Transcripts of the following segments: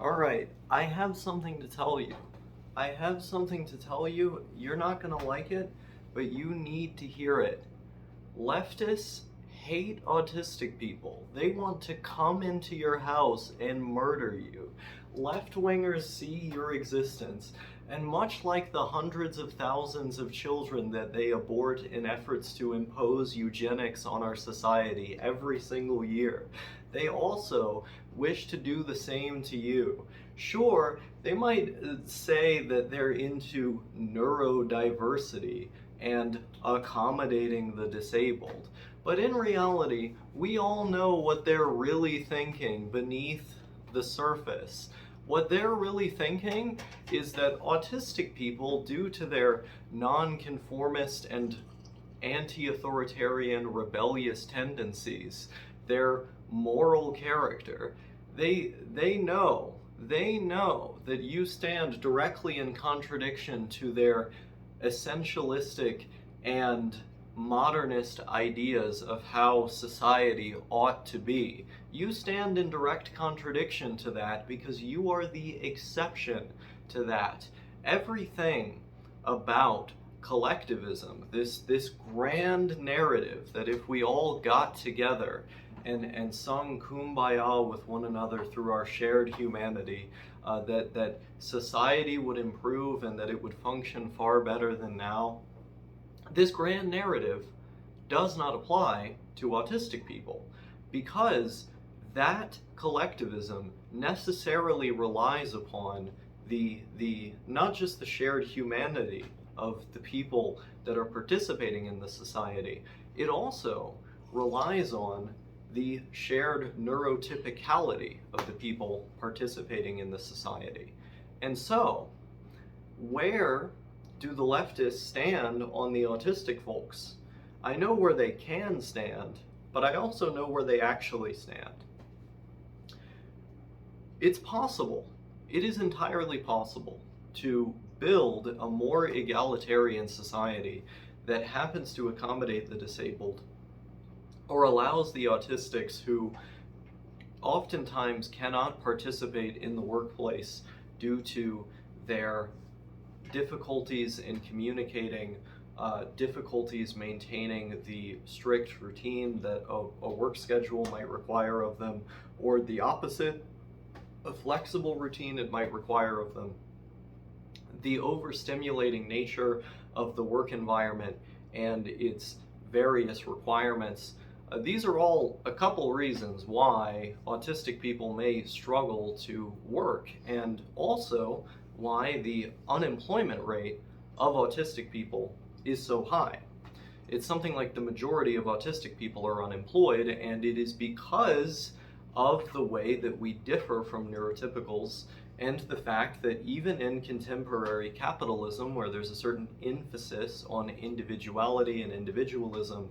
Alright, I have something to tell you. I have something to tell you. You're not gonna like it, but you need to hear it. Leftists hate autistic people. They want to come into your house and murder you. Left-wingers see your existence, and much like the hundreds of thousands of children that they abort in efforts to impose eugenics on our society every single year, they also wish to do the same to you. Sure, they might say that they're into neurodiversity and accommodating the disabled, but in reality, we all know what they're really thinking beneath the surface. What they're really thinking is that autistic people, due to their nonconformist and anti-authoritarian rebellious tendencies, their moral character, they know that you stand directly in contradiction to their essentialistic and modernist ideas of how society ought to be. You stand in direct contradiction to that because you are the exception to that. Everything about collectivism, this grand narrative that if we all got together and sung kumbaya with one another through our shared humanity, that society would improve and that it would function far better than now. This grand narrative does not apply to autistic people because that collectivism necessarily relies upon the not just the shared humanity of the people that are participating in the society, it also relies on the shared neurotypicality of the people participating in the society. And so, where do the leftists stand on the autistic folks? I know where they can stand, but I also know where they actually stand. It's possible, it is entirely possible to build a more egalitarian society that happens to accommodate the disabled or allows the autistics who oftentimes cannot participate in the workplace due to their difficulties in communicating, difficulties maintaining the strict routine that a work schedule might require of them, or the opposite, a flexible routine it might require of them. The overstimulating nature of the work environment and its various requirements. These are all a couple reasons why autistic people may struggle to work, and also why the unemployment rate of autistic people is so high. It's something like the majority of autistic people are unemployed, and it is because of the way that we differ from neurotypicals and the fact that even in contemporary capitalism, where there's a certain emphasis on individuality and individualism,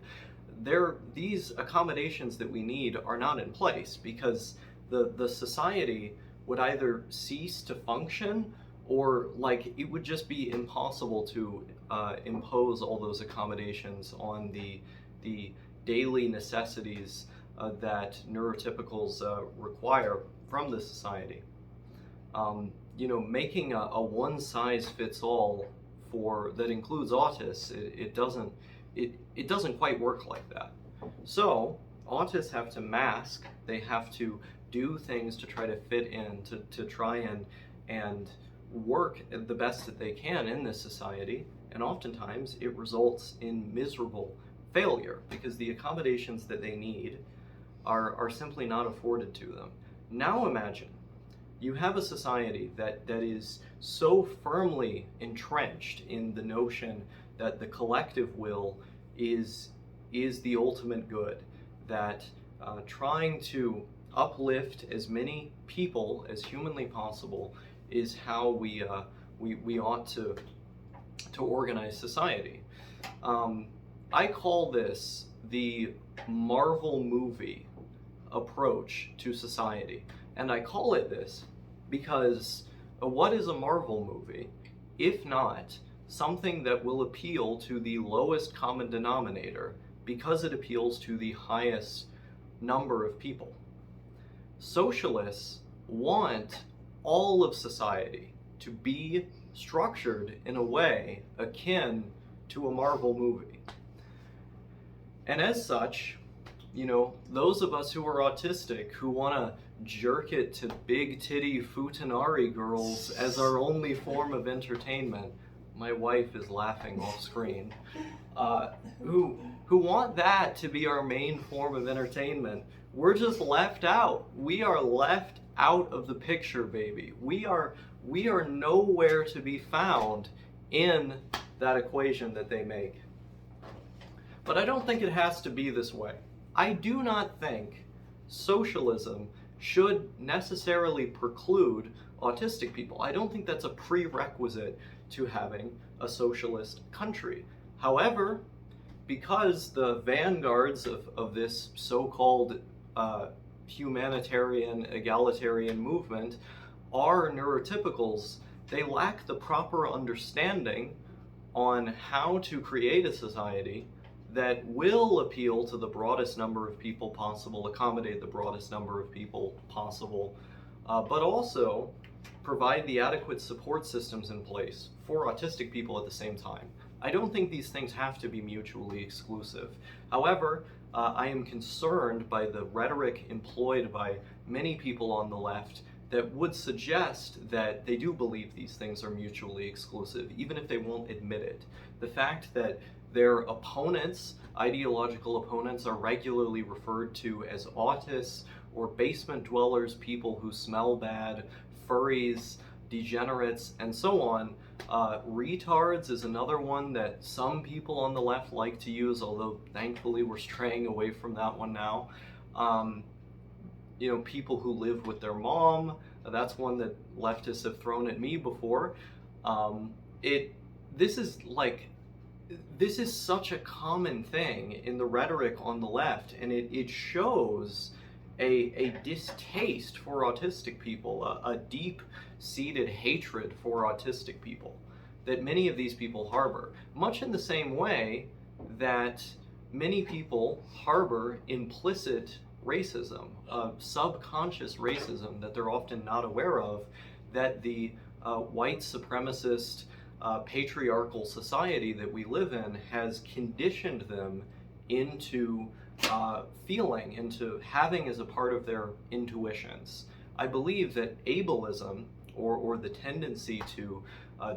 these accommodations that we need are not in place because the society would either cease to function or it would just be impossible to impose all those accommodations on the daily necessities that neurotypicals require from the society. Making a one-size-fits-all that includes autists, it doesn't quite work like that. So autists have to mask, they have to do things to try to fit in, to try and work the best that they can in this society, and oftentimes it results in miserable failure because the accommodations that they need are simply not afforded to them. Now imagine you have a society that is so firmly entrenched in the notion that the collective will is the ultimate good, that trying to uplift as many people as humanly possible is how we ought to organize society. I call this the Marvel movie approach to society, and I call it this because what is a Marvel movie if not something that will appeal to the lowest common denominator because it appeals to the highest number of people? Socialists want all of society to be structured in a way akin to a Marvel movie. And as such, those of us who are autistic, who want to jerk it to big titty futanari girls as our only form of entertainment, my wife is laughing off screen, who want that to be our main form of entertainment, we're just left out. We are left out of the picture, baby. We are nowhere to be found in that equation that they make. But I don't think it has to be this way. I do not think socialism should necessarily preclude autistic people. I don't think that's a prerequisite to having a socialist country. However, because the vanguards of this so-called humanitarian, egalitarian movement are neurotypicals, they lack the proper understanding on how to create a society that will appeal to the broadest number of people possible, accommodate the broadest number of people possible, but also provide the adequate support systems in place for autistic people at the same time. I don't think these things have to be mutually exclusive. However, I am concerned by the rhetoric employed by many people on the left that would suggest that they do believe these things are mutually exclusive, even if they won't admit it. The fact that their opponents, ideological opponents, are regularly referred to as autists or basement dwellers, people who smell bad, furries, degenerates, and so on. Retards is another one that some people on the left like to use, although thankfully we're straying away from that one now. People who live with their mom, that's one that leftists have thrown at me before. This is such a common thing in the rhetoric on the left, and it shows a distaste for autistic people, a deep-seated hatred for autistic people that many of these people harbor, much in the same way that many people harbor implicit racism, subconscious racism that they're often not aware of, that the white supremacist patriarchal society that we live in has conditioned them into feeling, into having as a part of their intuitions. I believe that ableism, or the tendency to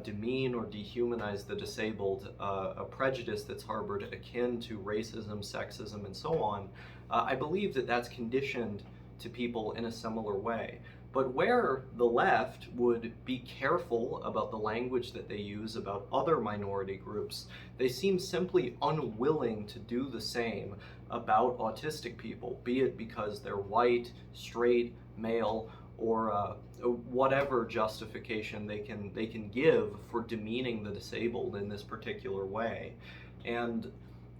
demean or dehumanize the disabled, a prejudice that's harbored akin to racism, sexism, and so on, I believe that that's conditioned to people in a similar way. But where the left would be careful about the language that they use about other minority groups, they seem simply unwilling to do the same about autistic people, be it because they're white, straight, male, or whatever justification they can give for demeaning the disabled in this particular way. And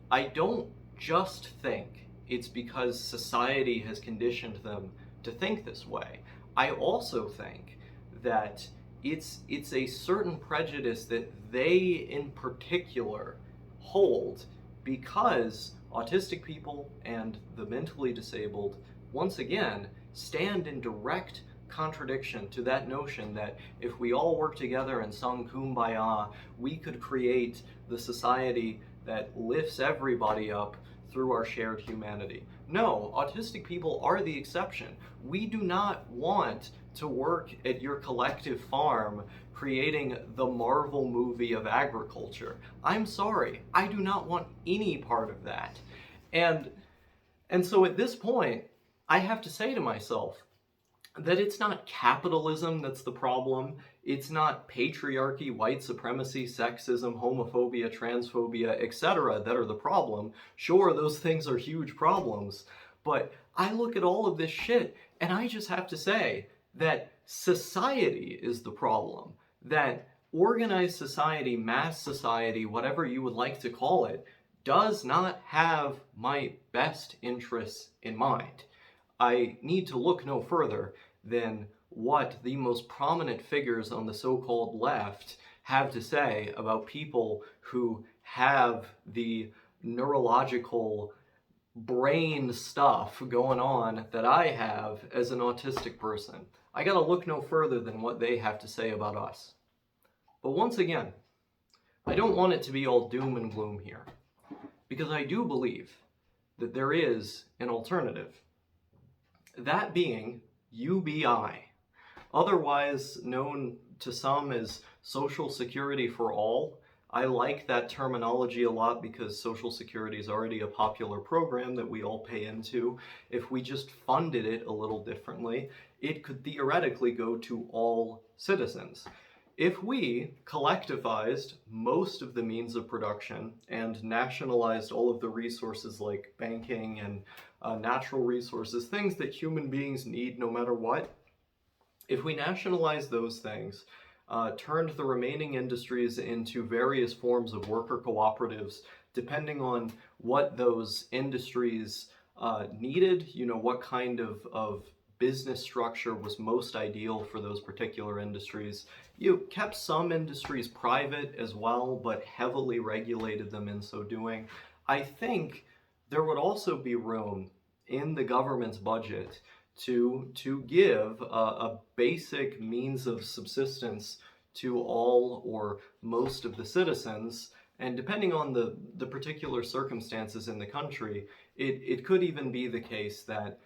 I don't just think it's because society has conditioned them to think this way. I also think that it's a certain prejudice that they in particular hold, because autistic people and the mentally disabled, once again, stand in direct contradiction to that notion that if we all work together and sung Kumbaya, we could create the society that lifts everybody up through our shared humanity. No, autistic people are the exception. We do not want to work at your collective farm creating the Marvel movie of agriculture. I'm sorry, I do not want any part of that. And so at this point, I have to say to myself that it's not capitalism that's the problem. It's not patriarchy, white supremacy, sexism, homophobia, transphobia, etc. that are the problem. Sure, those things are huge problems, but I look at all of this shit and I just have to say that society is the problem. That organized society, mass society, whatever you would like to call it, does not have my best interests in mind. I need to look no further than what the most prominent figures on the so-called left have to say about people who have the neurological brain stuff going on that I have as an autistic person. I gotta look no further than what they have to say about us. But once again, I don't want it to be all doom and gloom here, because I do believe that there is an alternative. That being UBI, otherwise known to some as Social Security for All. I like that terminology a lot because Social Security is already a popular program that we all pay into. If we just funded it a little differently, it could theoretically go to all citizens. If we collectivized most of the means of production and nationalized all of the resources like banking and natural resources, things that human beings need no matter what, if we nationalized those things, turned the remaining industries into various forms of worker cooperatives, depending on what those industries needed, what kind of business structure was most ideal for those particular industries. You kept some industries private as well, but heavily regulated them in so doing. I think there would also be room in the government's budget to give a basic means of subsistence to all or most of the citizens, and depending on the particular circumstances in the country, it could even be the case that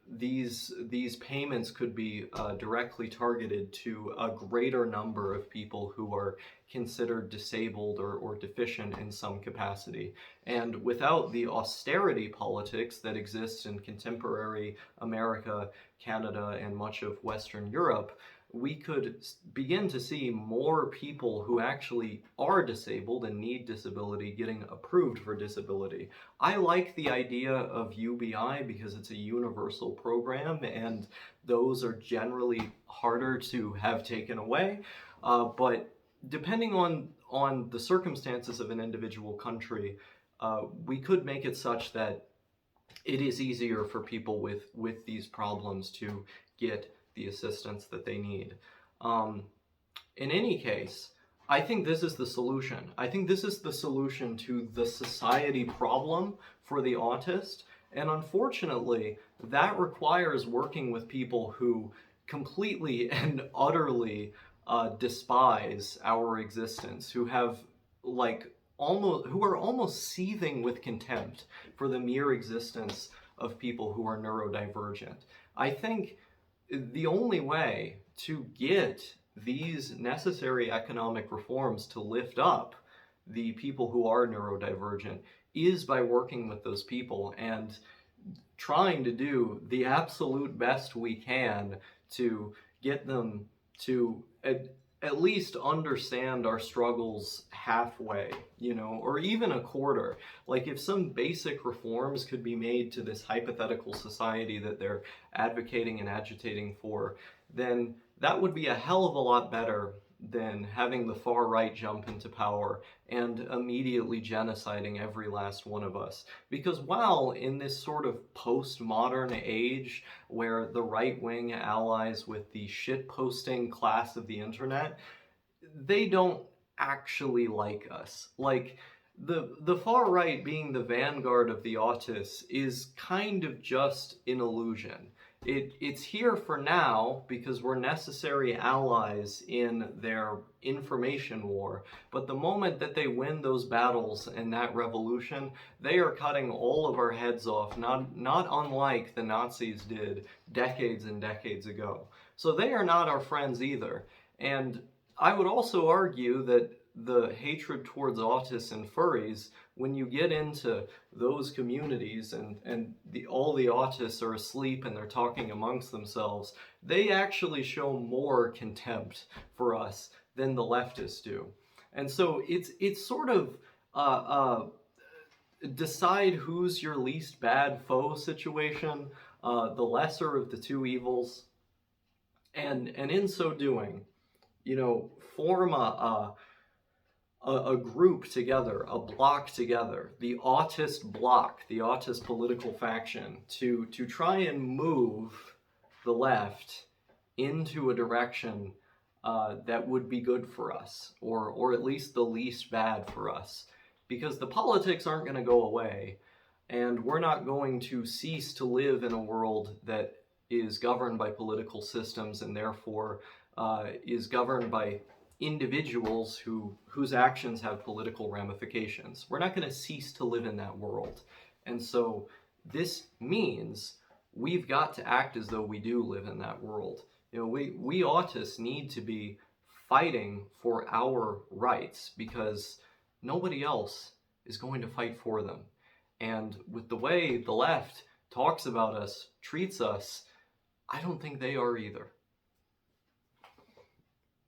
these payments could be directly targeted to a greater number of people who are considered disabled or deficient in some capacity. And without the austerity politics that exists in contemporary America, Canada, and much of Western Europe, we could begin to see more people who actually are disabled and need disability getting approved for disability. I like the idea of UBI because it's a universal program, and those are generally harder to have taken away. But depending on the circumstances of an individual country, we could make it such that it is easier for people with these problems to get the assistance that they need. In any case, I think this is the solution. I think this is the solution to the society problem for the autist. And unfortunately, that requires working with people who completely and utterly despise our existence, who have who are almost seething with contempt for the mere existence of people who are neurodivergent. I think the only way to get these necessary economic reforms to lift up the people who are neurodivergent is by working with those people and trying to do the absolute best we can to get them to at least understand our struggles halfway, or even a quarter. Like if some basic reforms could be made to this hypothetical society that they're advocating and agitating for, then that would be a hell of a lot better than having the far right jump into power and immediately genociding every last one of us. Because while in this sort of postmodern age where the right-wing allies with the shitposting class of the internet, they don't actually like us. Like, the far right being the vanguard of the autists is kind of just an illusion. It's here for now because we're necessary allies in their information war, but the moment that they win those battles and that revolution, they are cutting all of our heads off, not unlike the Nazis did decades and decades ago. So they are not our friends either. And I would also argue that the hatred towards autists and furries, when you get into those communities and all the autists are asleep and they're talking amongst themselves, they actually show more contempt for us than the leftists do. And so it's sort of decide who's your least bad foe situation, the lesser of the two evils, and in so doing, form a group together, a block together, the autist bloc, the autist political faction, to try and move the left into a direction that would be good for us, or at least the least bad for us. Because the politics aren't going to go away, and we're not going to cease to live in a world that is governed by political systems and therefore is governed by individuals whose actions have political ramifications. We're not going to cease to live in that world. And so this means we've got to act as though we do live in that world. You know, we autists need to be fighting for our rights because nobody else is going to fight for them. And with the way the left talks about us, treats us, I don't think they are either.